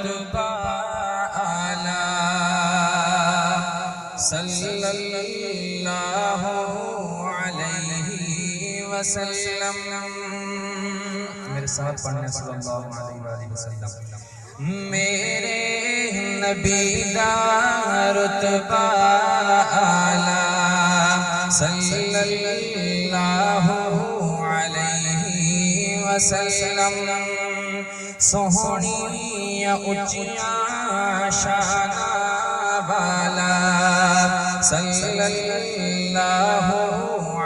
رتبہ اعلیٰ صلی اللہ علیہ وسلم. میرے ساتھ پڑھنے صلی اللہ علیہ وسلم. میرے نبی دا رتبہ اعلیٰ صلی اللہ علیہ وسلم. سہنی اچیاں شان والا صلی اللہ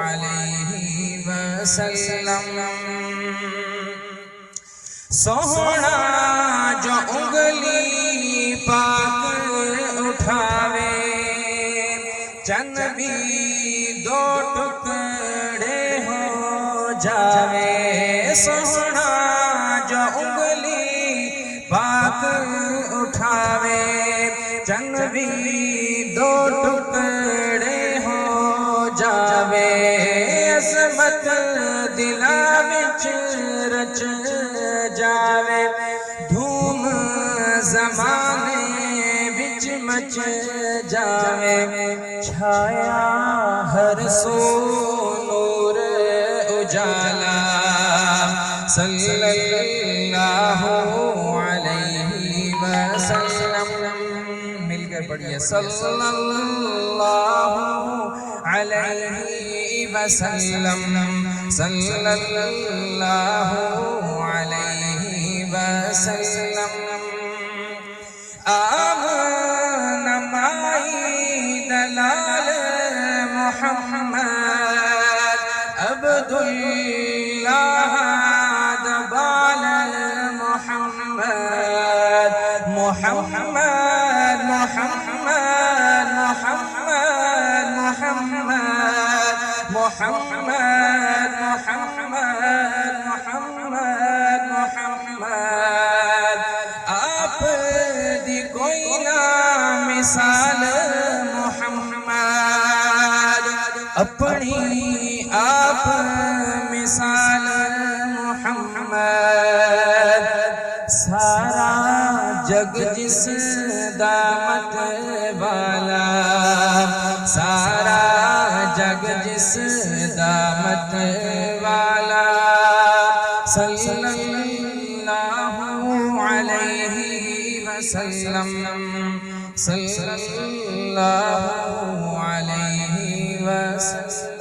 علیہ وسلم. سونا جو انگلی پاک اٹھاوے چند بھی دو ٹکڑے ہو جاوے. سونا جو انگلی پاک اٹھاوے چند بھی دو ٹکڑے ہو جاوے. عظمت دلا وچ رچ جاوے دھوم زمانے وچ مچ جاوے. چھایا ہر سو نور اجالا صلی اللہ علیہ وسلم. مل کر پڑھیے صلی اللہ علیہ وسلم. صلی اللہ علیہ وسلم. نمائی دلال محمد عبداللہ دبال محمد محمد محمد محمد محمد محمد محمد محمد محمد. آپ دی کوئی نہ مثال محمد اپنی آپ مثال محمد. سارا جگ جس دامت والا سارا جگ جس دامت والا صلی اللہ علیہ وسلم. صلی اللہ علیہ وسلم.